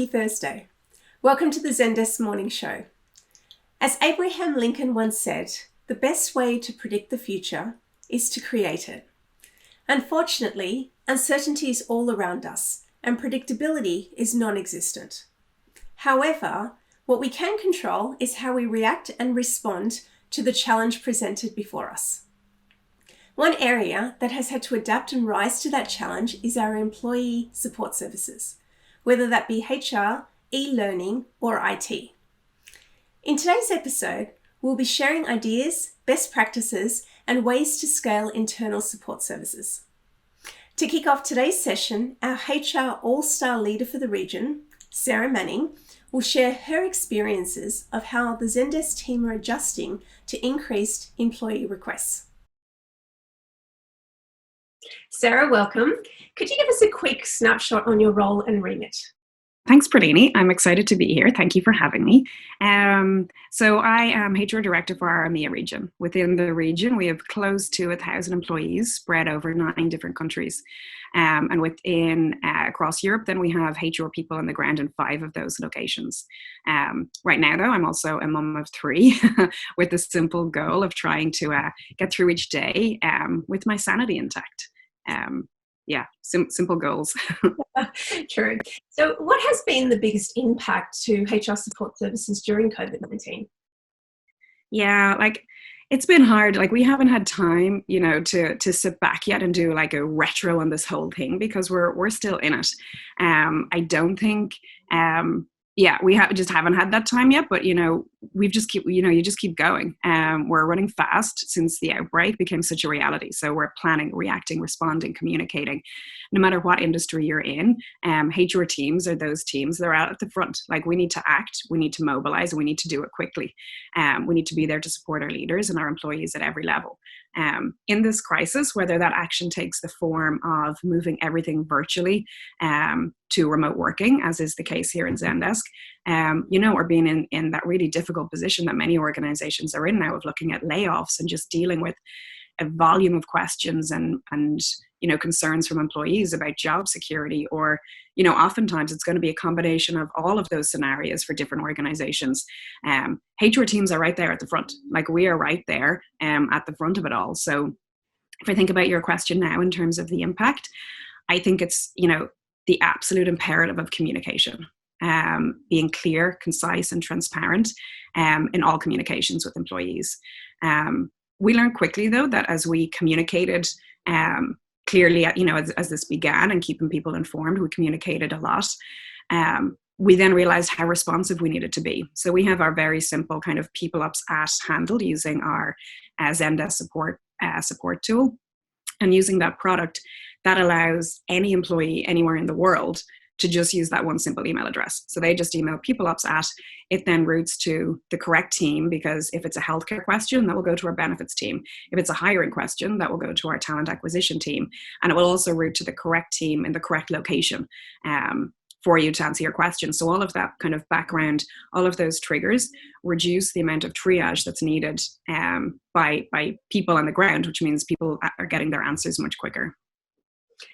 Happy Thursday. Welcome to the Zendesk Morning Show. As Abraham Lincoln once said, the best way to predict the future is to create it. Unfortunately, uncertainty is all around us and predictability is non-existent. However, what we can control is how we react and respond to the challenge presented before us. One area that has had to adapt and rise to that challenge is our employee support services, whether that be HR, e-learning, or IT. In today's episode, we'll be sharing ideas, best practices, and ways to scale internal support services. To kick off today's session, our HR All-Star Leader for the region, Sarah Manning, will share her experiences of how the Zendesk team are adjusting to increased employee requests. Sarah, welcome. Could you give us a quick snapshot on your role and remit? Thanks, Pradini. I'm excited to be here. Thank you for having me. So I am HR Director for our EMEA region. Within the region, we have close to 1,000 employees spread over 9 different countries. And within across Europe, then we have HR people on the ground in 5 of those locations. Right now, though, I'm also a mum of 3 with the simple goal of trying to get through each day with my sanity intact. Simple goals. True. So what has been the biggest impact to HR support services during COVID-19? Yeah, it's been hard. We haven't had time, to sit back yet and do a retro on this whole thing because we're still in it. I don't think we just haven't had that time yet, but we've just you just keep going. We're running fast since the outbreak became such a reality. So we're planning, reacting, responding, communicating. No matter what industry you're in, HR teams are those teams that are out at the front. We need to act, we need to mobilize, and we need to do it quickly. We need to be there to support our leaders and our employees at every level. In this crisis, whether that action takes the form of moving everything virtually to remote working, as is the case here in Zendesk, or being in that really difficult position that many organizations are in now of looking at layoffs and just dealing with a volume of questions and concerns from employees about job security, or oftentimes it's going to be a combination of all of those scenarios for different organizations. HR teams are right there at the front. We are right there at the front of it all. So if I think about your question now in terms of the impact, I think it's the absolute imperative of communication, being clear, concise, and transparent in all communications with employees. We learned quickly, though, that as we communicated clearly, as this began and keeping people informed, we communicated a lot. We then realized how responsive we needed to be. So we have our very simple kind of people ups at handle using our Zendesk support tool, and using that product that allows any employee anywhere in the world to just use that one simple email address. So they just email peopleups at, it then routes to the correct team, because if it's a healthcare question, that will go to our benefits team. If it's a hiring question, that will go to our talent acquisition team. And it will also route to the correct team in the correct location for you to answer your question. So all of that kind of background, all of those triggers reduce the amount of triage that's needed by people on the ground, which means people are getting their answers much quicker.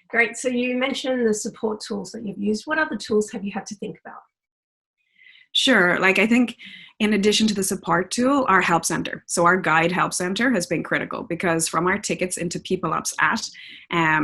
Great. So you mentioned the support tools that you've used. What other tools have you had to think about? Sure. I think in addition to the support tool, our help center. So our guide help center has been critical, because from our tickets into peopleups at,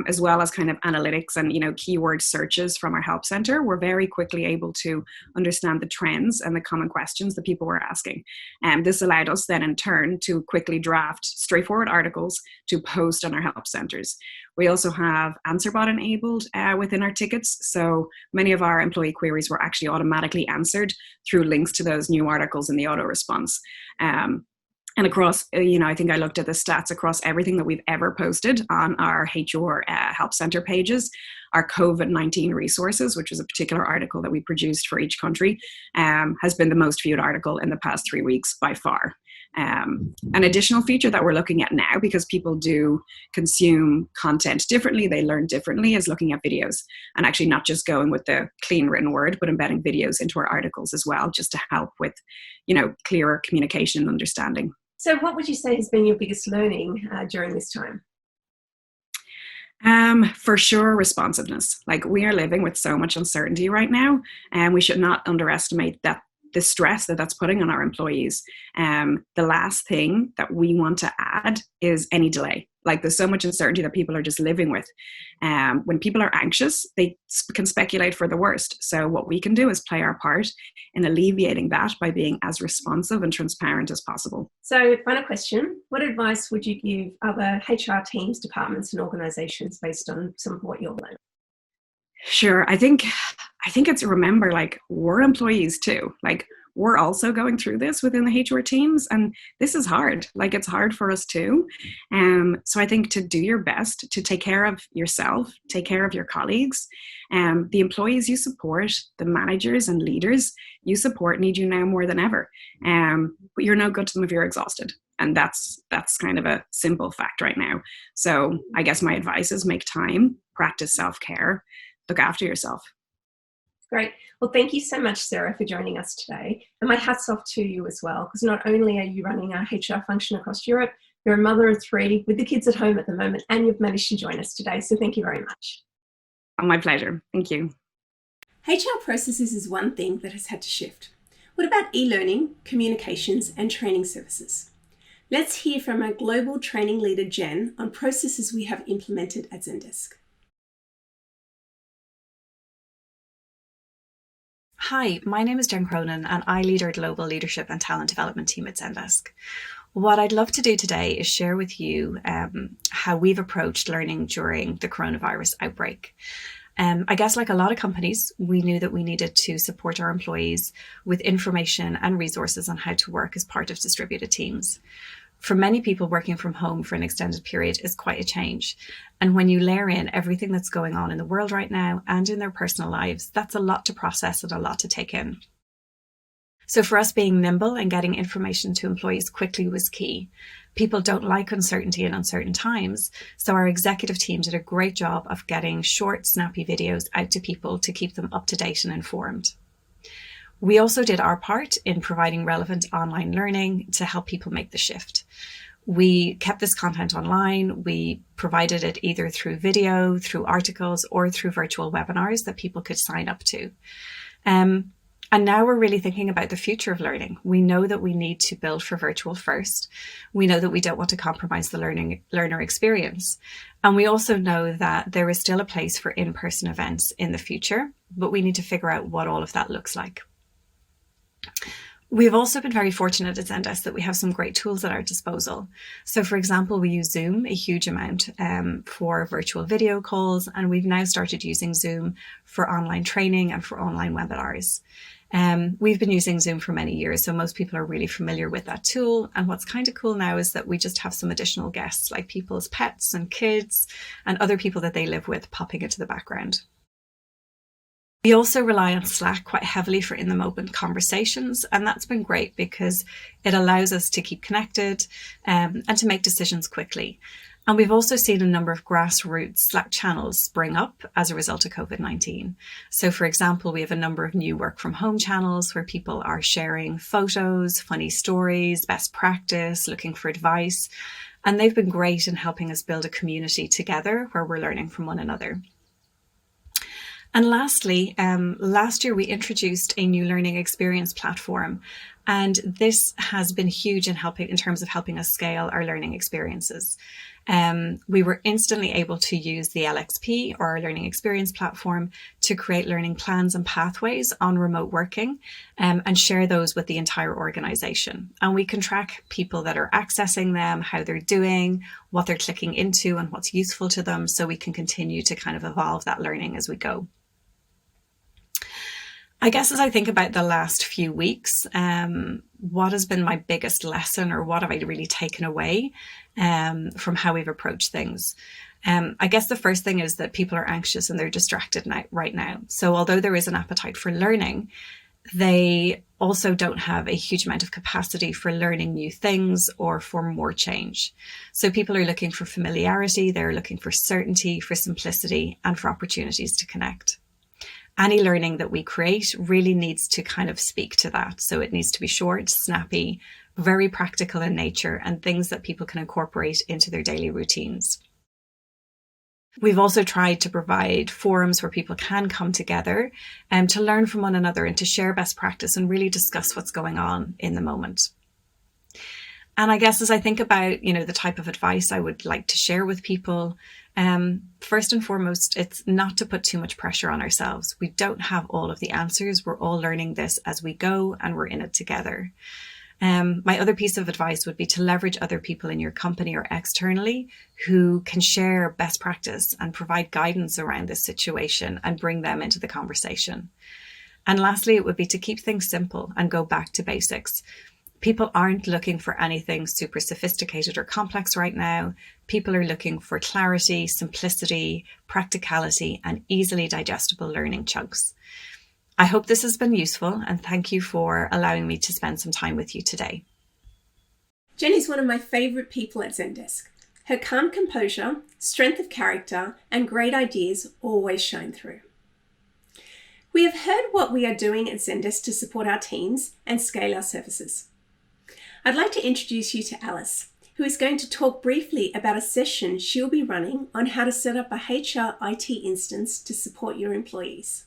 as well as kind of analytics and, keyword searches from our help center, we're very quickly able to understand the trends and the common questions that people were asking. And this allowed us then in turn to quickly draft straightforward articles to post on our help centers. We also have AnswerBot enabled within our tickets. So many of our employee queries were actually automatically answered through links to those new articles in the auto response. And across, I think I looked at the stats across everything that we've ever posted on our HR Help Center pages. Our COVID-19 resources, which was a particular article that we produced for each country, has been the most viewed article in the past 3 weeks by far. An additional feature that we're looking at now, because people do consume content differently, they learn differently, is looking at videos, and actually not just going with the clean written word, but embedding videos into our articles as well, just to help with, clearer communication and understanding. So what would you say has been your biggest learning during this time? For sure, responsiveness. Like, we are living with so much uncertainty right now, and we should not underestimate that the stress that that's putting on our employees. The last thing that we want to add is any delay. Like, there's so much uncertainty that people are just living with. When people are anxious, they can speculate for the worst. So what we can do is play our part in alleviating that by being as responsive and transparent as possible. So, final question. What advice would you give other HR teams, departments and organizations based on some of what you've learned? Sure. I think it's, remember, like, we're employees too. Like, we're also going through this within the HR teams, and this is hard. Like, it's hard for us too. So I think to do your best to take care of yourself, take care of your colleagues, the employees you support, the managers and leaders you support need you now more than ever. But you're no good to them if you're exhausted. And that's kind of a simple fact right now. So I guess my advice is make time, practice self-care, look after yourself. Great. Well, thank you so much, Sarah, for joining us today. And my hat's off to you as well, because not only are you running our HR function across Europe, you're a mother of 3 with the kids at home at the moment, and you've managed to join us today. So thank you very much. Oh, my pleasure. Thank you. HR processes is one thing that has had to shift. What about e-learning, communications, and training services? Let's hear from our global training leader, Jen, on processes we have implemented at Zendesk. Hi, my name is Jennifer Cronin and I lead our global leadership and talent development team at Zendesk. What I'd love to do today is share with you how we've approached learning during the coronavirus outbreak. I guess, like a lot of companies, we knew that we needed to support our employees with information and resources on how to work as part of distributed teams. For many people, working from home for an extended period is quite a change. And when you layer in everything that's going on in the world right now and in their personal lives, that's a lot to process and a lot to take in. So for us, being nimble and getting information to employees quickly was key. People don't like uncertainty in uncertain times, so our executive team did a great job of getting short, snappy videos out to people to keep them up to date and informed. We also did our part in providing relevant online learning to help people make the shift. We kept this content online. We provided it either through video, through articles, or through virtual webinars that people could sign up to. And now we're really thinking about the future of learning. We know that we need to build for virtual first. We know that we don't want to compromise the learner experience. And we also know that there is still a place for in-person events in the future, but we need to figure out what all of that looks like. We've also been very fortunate at Zendesk that we have some great tools at our disposal. So, for example, we use Zoom a huge amount for virtual video calls, and we've now started using Zoom for online training and for online webinars. We've been using Zoom for many years, so most people are really familiar with that tool. And what's kind of cool now is that we just have some additional guests, like people's pets and kids and other people that they live with, popping into the background. We also rely on Slack quite heavily for in-the-moment conversations, and that's been great because it allows us to keep connected and to make decisions quickly. And we've also seen a number of grassroots Slack channels spring up as a result of COVID-19. So, for example, we have a number of new work from home channels where people are sharing photos, funny stories, best practice, looking for advice. And they've been great in helping us build a community together where we're learning from one another. And lastly, last year we introduced a new learning experience platform, and this has been huge in terms of helping us scale our learning experiences. We were instantly able to use the LXP, or our learning experience platform, to create learning plans and pathways on remote working and share those with the entire organization. And we can track people that are accessing them, how they're doing, what they're clicking into and what's useful to them, so we can continue to kind of evolve that learning as we go. I guess as I think about the last few weeks, what has been my biggest lesson, or what have I really taken away from how we've approached things? I guess the first thing is that people are anxious and they're distracted right now. So although there is an appetite for learning, they also don't have a huge amount of capacity for learning new things or for more change. So people are looking for familiarity, they're looking for certainty, for simplicity, and for opportunities to connect. Any learning that we create really needs to kind of speak to that. So it needs to be short, snappy, very practical in nature, and things that people can incorporate into their daily routines. We've also tried to provide forums where people can come together to learn from one another and to share best practice and really discuss what's going on in the moment. And I guess as I think about, the type of advice I would like to share with people, first and foremost, it's not to put too much pressure on ourselves. We don't have all of the answers. We're all learning this as we go and we're in it together. My other piece of advice would be to leverage other people in your company or externally who can share best practice and provide guidance around this situation and bring them into the conversation. And lastly, it would be to keep things simple and go back to basics. People aren't looking for anything super sophisticated or complex right now. People are looking for clarity, simplicity, practicality, and easily digestible learning chunks. I hope this has been useful, and thank you for allowing me to spend some time with you today. Jenny's one of my favourite people at Zendesk. Her calm composure, strength of character, and great ideas always shine through. We have heard what we are doing at Zendesk to support our teams and scale our services. I'd like to introduce you to Alice, who is going to talk briefly about a session she'll be running on how to set up a HR IT instance to support your employees.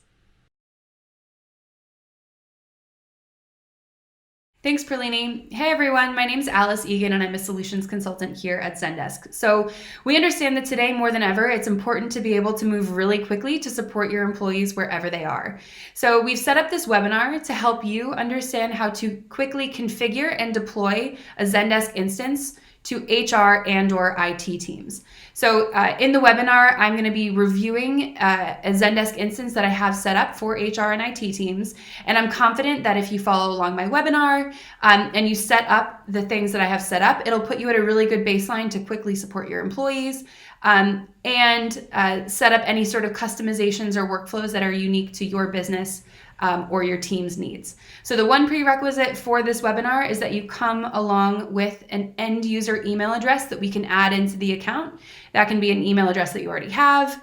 Thanks, Perlini. Hey everyone, my name is Alice Egan and I'm a solutions consultant here at Zendesk. So we understand that today more than ever, it's important to be able to move really quickly to support your employees wherever they are. So we've set up this webinar to help you understand how to quickly configure and deploy a Zendesk instance to HR and/or IT teams. So in the webinar, I'm going to be reviewing a Zendesk instance that I have set up for HR and IT teams. And I'm confident that if you follow along my webinar and you set up the things that I have set up, it'll put you at a really good baseline to quickly support your employees and set up any sort of customizations or workflows that are unique to your business or your team's needs. So the one prerequisite for this webinar is that you come along with an end user email address that we can add into the account. That can be an email address that you already have.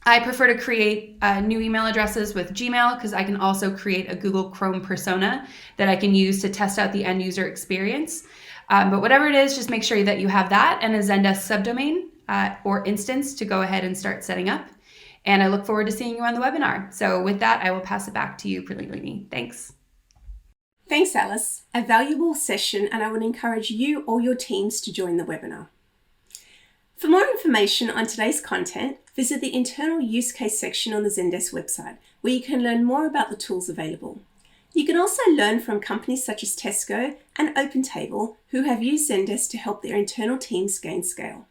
I prefer to create new email addresses with Gmail because I can also create a Google Chrome persona that I can use to test out the end user experience. But whatever it is, just make sure that you have that and a Zendesk subdomain or instance to go ahead and start setting up. And I look forward to seeing you on the webinar. So with that, I will pass it back to you, Perlini. Thanks. Thanks, Alice. A valuable session, and I would encourage you or your teams to join the webinar. For more information on today's content, visit the internal use case section on the Zendesk website, where you can learn more about the tools available. You can also learn from companies such as Tesco and OpenTable, who have used Zendesk to help their internal teams gain scale.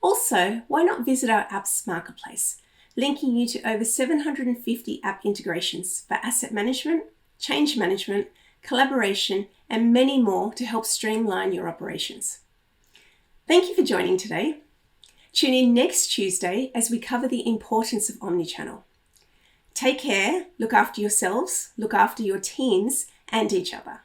Also, why not visit our apps marketplace, linking you to over 750 app integrations for asset management, change management, collaboration, and many more to help streamline your operations. Thank you for joining today. Tune in next Tuesday as we cover the importance of omnichannel. Take care, look after yourselves, look after your teams and each other.